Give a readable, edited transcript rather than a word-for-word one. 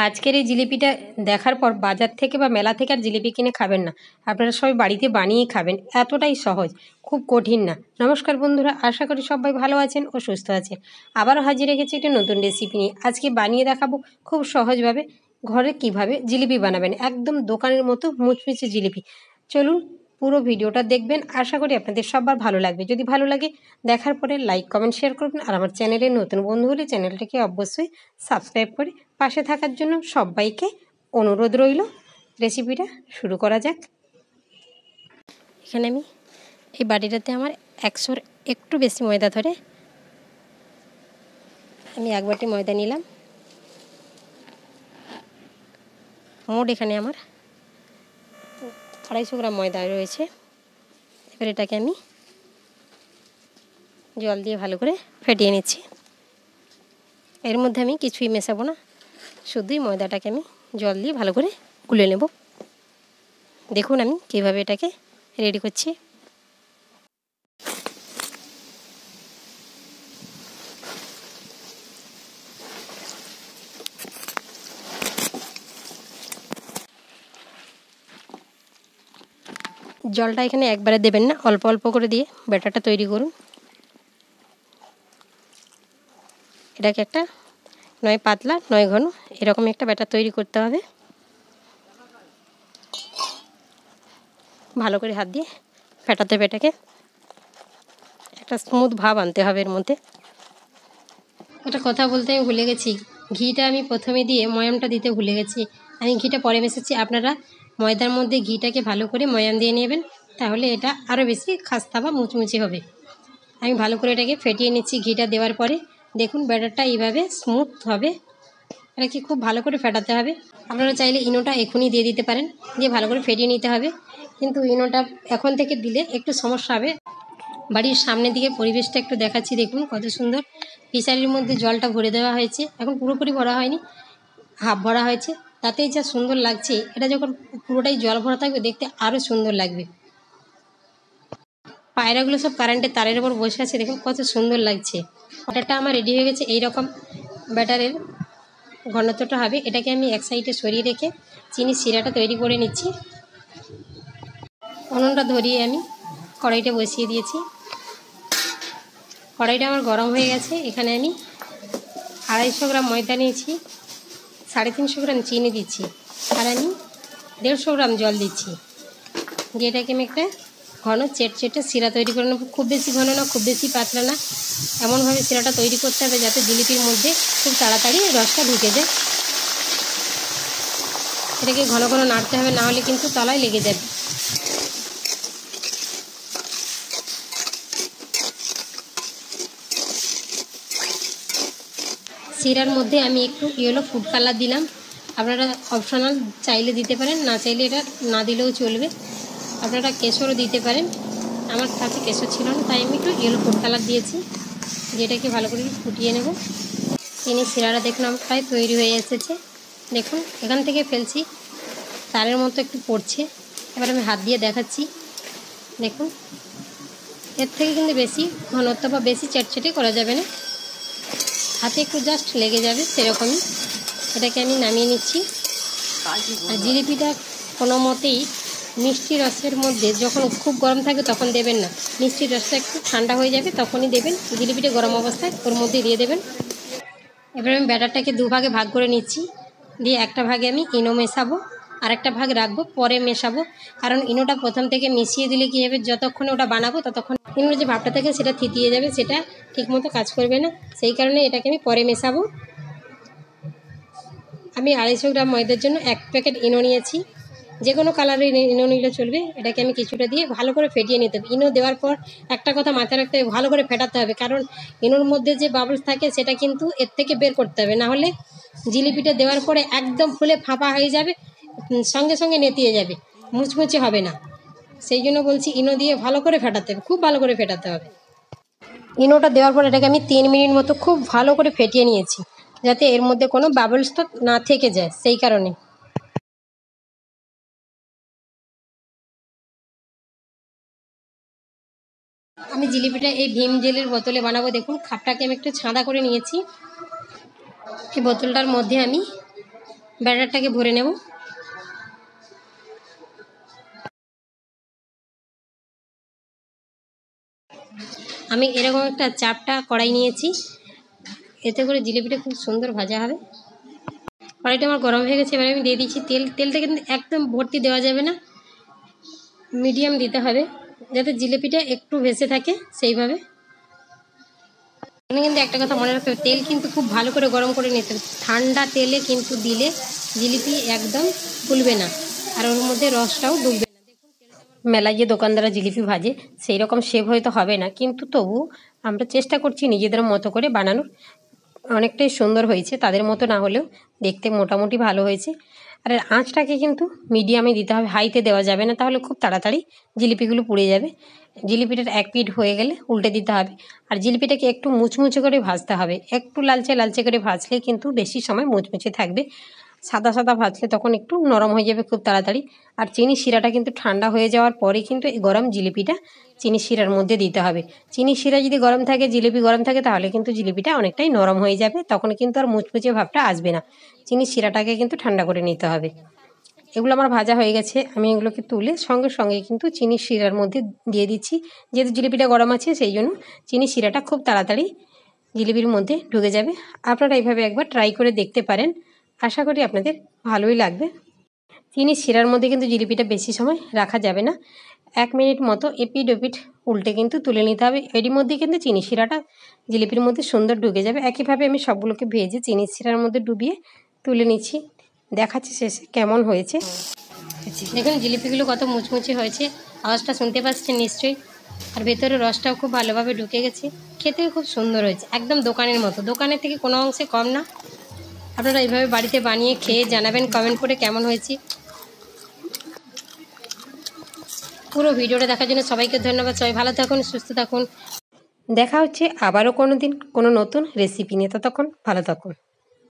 আজকের এই জিলিপিটা দেখার পর বাজার থেকে বা মেলা থেকে আর জিলিপি কিনে খাবেন না, আপনারা সবাই বাড়িতে বানিয়েই খাবেন। এতটাই সহজ, খুব কঠিন না। নমস্কার বন্ধুরা, আশা করি সবাই ভালো আছেন ও সুস্থ আছেন। আবারও হাজির রেখেছি একটি নতুন রেসিপি নিয়ে। আজকে বানিয়ে দেখাবো খুব সহজভাবে ঘরে কিভাবে জিলিপি বানাবেন, একদম দোকানের মতো মুচমুচে জিলিপি। চলুন পুরো ভিডিওটা দেখবেন, আশা করি আপনাদের সবার ভালো লাগবে। যদি ভালো লাগে দেখার পরে লাইক কমেন্ট শেয়ার করবেন, আর আমার চ্যানেলে নতুন বন্ধু হলে চ্যানেলটাকে অবশ্যই সাবস্ক্রাইব করে পাশে থাকার জন্য সবাইকে অনুরোধ রইল। রেসিপিটা শুরু করা যাক। এখানে আমি এই বাটিটাতে আমার 100-র একটু বেশি ময়দা ধরে আমি 1 বাটি ময়দা নিলাম। মোট এখানে আমার 250 গ্রাম ময়দা রয়েছে। এবার এটাকে আমি জল দিয়ে ভালো করে ফেটিয়ে নিচ্ছি। এর মধ্যে আমি কিছুই মেশাবো না, শুধুই ময়দাটাকে আমি জল দিয়ে ভালো করে গুলে নেব। দেখুন আমি কীভাবে এটাকে রেডি করছি। জলটা এখানে একবারে দেবেন না, অল্প অল্প করে দিয়ে ব্যাটারটা তৈরি করুন। এটাকে একটা নয় পাতলা নয় ঘন এরকম একটা ব্যাটার তৈরি করতে হবে। ভালো করে হাত দিয়ে ফেটাতে হবে, এটাকে একটা স্মুথ ভাব আনতে হবে এর মধ্যে। একটা কথা বলতে আমি ভুলে গেছি, ঘিটা আমি প্রথমে দিয়ে ময়ামটা দিতে ভুলে গেছি। আমি ঘিটা পরে মেশাচ্ছি। আপনারা ময়দার মধ্যে ঘিটাকে ভালো করে ময়াম দিয়ে নেবেন, তাহলে এটা আরও বেশি খাস্তা বা মুচমুচে হবে। আমি ভালো করে এটাকে ফেটিয়ে নিচ্ছি ঘিটা দেওয়ার পরে। দেখুন ব্যাটারটা এইভাবে স্মুথ হবে, এটাকে খুব ভালো করে ফেটাতে হবে। আপনারা চাইলে ইনোটা এখনই দিয়ে দিতে পারেন, দিয়ে ভালো করে ফেটিয়ে নিতে হবে, কিন্তু ইনোটা এখন থেকে দিলে একটু সমস্যা হবে। বাড়ির সামনের দিকে পরিবেশটা একটু দেখাচ্ছি, দেখুন কত সুন্দর। ফিশারির মধ্যে জলটা ভরে দেওয়া হয়েছে, এখন পুরোপুরি ভরা হয়নি, হাফ ভরা হয়েছে। তাতেই যা সুন্দর লাগছে, এটা যখন পুরোটাই জল ভরা থাকবে দেখতে আরও সুন্দর লাগবে। পায়রাগুলো সব কারেন্টের তারের উপর বসে আছে, দেখুন কত সুন্দর লাগছে। ব্যাটারটা আমার রেডি হয়ে গেছে। এইরকম ব্যাটারের ঘনত্বটা হবে। এটাকে আমি এক সাইডে সরিয়ে রেখে চিনির শিরাটা তৈরি করে নিচ্ছি। উনুনটা ধরিয়ে আমি কড়াইটা বসিয়ে দিয়েছি। কড়াইটা আমার গরম হয়ে গেছে। এখানে আমি 250 গ্রাম ময়দা নিয়েছি, 350 গ্রাম চিনি দিচ্ছি, আর আমি 150 গ্রাম জল দিচ্ছি। যেটাকে আমি একটা ঘন চেটচেটে শিরা তৈরি করে নেব। খুব বেশি ঘন না, খুব বেশি পাতলা না, এমনভাবে শিরাটা তৈরি করতে হবে যাতে জিলিপির মধ্যে খুব তাড়াতাড়ি রসটা ঢুকে যায়। এটাকে ঘন ঘন নাড়তে হবে, না হলে কিন্তু তলায় লেগে যাবে। শিরার মধ্যে আমি একটু ইয়েলো ফুড কালার দিলাম। আপনারা অপশনাল চাইলে দিতে পারেন, না চাইলে এটা না দিলেও চলবে। আপনারা কেশরও দিতে পারেন, আমার কাছে কেশর ছিল না তাই আমি একটু ইয়েলো ফুড কালার দিয়েছি। যেটাকে ভালো করে ফুটিয়ে নেব। চিনির শিরাটা দেখলাম প্রায় তৈরি হয়ে এসেছে। দেখুন এখান থেকে ফেলছি, তারের মতো একটু পড়ছে। এবার আমি হাত দিয়ে দেখাচ্ছি, দেখুন এর থেকে কিন্তু বেশি ঘনত্ব বা বেশি চেটচেটে করা যাবে না, হাতে একটু জাস্ট লেগে যাবে সেরকমই। এটাকে আমি নামিয়ে নিচ্ছি। আর জিলিপিটা কোনো মতেই মিষ্টি রসের মধ্যে যখন খুব গরম থাকে তখন দেবেন না, মিষ্টির রসটা একটু ঠান্ডা হয়ে যাবে তখনই দেবেন। জিলিপিটা গরম অবস্থায় ওর মধ্যে দিয়ে দেবেন। এবার আমি ব্যাটারটাকে দুভাগে ভাগ করে নিচ্ছি, দিয়ে একটা ভাগে আমি ইনো মেশাবো, আর একটা ভাগ রাখবো পরে মেশাবো। কারণ ইনোটা প্রথম থেকে মিশিয়ে দিলে কী হবে, যতক্ষণে ওটা বানাবো ততক্ষণ ইনোর যে ভাবটা থাকে সেটা থিতিয়ে যাবে, সেটা ঠিকমতো কাজ করবে না। সেই কারণে এটাকে আমি পরে মেশাবো। আমি 250 গ্রাম ময়দার জন্য 1 প্যাকেট ইনো নিয়েছি। যে কোনো কালারের ইনো নিলে চলবে। এটাকে আমি কিছুটা দিয়ে ভালো করে ফেটিয়ে নিতে হবে। ইনো দেওয়ার পর একটা কথা মাথায় রাখতে হবে, ভালো করে ফেটাতে হবে, কারণ ইনোর মধ্যে যে বাবলস থাকে সেটা কিন্তু এর থেকে বের করতে হবে, না হলে জিলিপিটা দেওয়ার পরে একদম ফুলে ফাঁপা হয়ে যাবে, সঙ্গে সঙ্গে নেতিয়ে যাবে, মুচমুচে হবে না। সেই জন্য বলছি ইনো দিয়ে ভালো করে ফেটাতে হবে, খুব ভালো করে ফেটাতে হবে। ইনোটা দেওয়ার পর এটাকে আমি 3 মিনিট মতো খুব ভালো করে ফেটিয়ে নিয়েছি, যাতে এর মধ্যে কোনো বাবলস তো না থেকে যায়, সেই কারণে। আমি জিলিপিটা এই ভীম জেলের বোতলে বানাবো। দেখুন খাপটাকে আমি একটু ছাঁদা করে নিয়েছি। এই বোতলটার মধ্যে আমি ব্যাটারটাকে ভরে নেব। আমি এরকম একটা চাপটা কড়াই নিয়েছি, এতে করে জিলিপিটা খুব সুন্দর ভাজা হবে। কড়াইটা আমার গরম হয়ে গেছে, এবারে আমি দিয়ে দিচ্ছি তেল। তেলটা কিন্তু একদম ভর্তি দেওয়া যাবে না, মিডিয়াম দিতে হবে যাতে জিলিপিটা একটু ভেসে থাকে সেইভাবে। এখানে কিন্তু একটা কথা মনে রাখতে হবে, তেল কিন্তু খুব ভালো করে গরম করে নিতে হবে। ঠান্ডা তেলে কিন্তু দিলে জিলিপি একদম ফুলবে না, আর ওর মধ্যে রসটাও ডুববে না। মেলায় যে দোকানদাররা জিলিপি ভাজে সেই রকম শেপ হয়তো হবে না, কিন্তু তবু আমরা চেষ্টা করছি নিজেদের মতো করে বানানোর। অনেকটাই সুন্দর হয়েছে, তাদের মতো না হলেও দেখতে মোটামুটি ভালো হয়েছে। আর আঁচটাকে কিন্তু মিডিয়ামে দিতে হবে, হাইতে দেওয়া যাবে না, তাহলে খুব তাড়াতাড়ি জিলিপিগুলো পুড়ে যাবে। জিলিপিটার এক পিঠ হয়ে গেলে উল্টে দিতে হবে। আর জিলিপিটাকে একটু মুচমুচে করে ভাজতে হবে, একটু লালচে লালচে করে ভাজলে কিন্তু বেশি সময় মুচমুচে থাকবে। সাদা সাদা ভাজলে তখন একটু নরম হয়ে যাবে খুব তাড়াতাড়ি। আর চিনি শিরাটা কিন্তু ঠান্ডা হয়ে যাওয়ার পরে কিন্তু এই গরম জিলিপিটা চিনি শিরার মধ্যে দিতে হবে। চিনি শিরা যদি গরম থাকে, জিলিপি গরম থাকে, তাহলে কিন্তু জিলিপিটা অনেকটাই নরম হয়ে যাবে, তখন কিন্তু আর মুচমুচে ভাবটা আসবে না। চিনি শিরাটাকে কিন্তু ঠান্ডা করে নিতে হবে। এগুলো আমার ভাজা হয়ে গেছে, আমি এগুলোকে তুলে সঙ্গে সঙ্গে কিন্তু চিনি শিরার মধ্যে দিয়ে দিচ্ছি। যেহেতু জিলিপিটা গরম আছে সেই জন্য চিনি শিরাটা খুব তাড়াতাড়ি জিলিপির মধ্যে ঢুকে যাবে। আপনারা এইভাবে একবার ট্রাই করে দেখতে পারেন, আশা করি আপনাদের ভালোই লাগবে। চিনি শিরার মধ্যে কিন্তু জিলিপিটা বেশি সময় রাখা যাবে না, 1 মিনিট মতো এপিট ওপিট উল্টে কিন্তু তুলে নিতে হবে। এরই মধ্যে কিন্তু চিনি শিরাটা জিলিপির মধ্যে সুন্দর ঢুকে যাবে। একইভাবে আমি সবগুলোকে ভেজে চিনি শিরার মধ্যে ডুবিয়ে তুলে নিচ্ছি, দেখাচ্ছি শেষে কেমন হয়েছে। দেখুন জিলিপিগুলো কত মুচমুচে হয়েছে, আওয়াজটা শুনতে পাচ্ছেন নিশ্চয়ই। আর ভেতরে রসটাও খুব ভালোভাবে ঢুকে গেছে, খেতেও খুব সুন্দর হয়েছে, একদম দোকানের মতো, দোকানের থেকে কোনো অংশে কম না। আপনারা এইভাবে বাড়িতে বানিয়ে খেয়ে জানাবেন কমেন্ট করে কেমন হয়েছে। পুরো ভিডিওটা দেখার জন্য সবাইকে ধন্যবাদ। সবাই ভালো থাকুন, সুস্থ থাকুন। দেখা হচ্ছে আবারও কোনো দিন কোনো নতুন রেসিপি নিয়ে, ততক্ষণ ভালো থাকুন।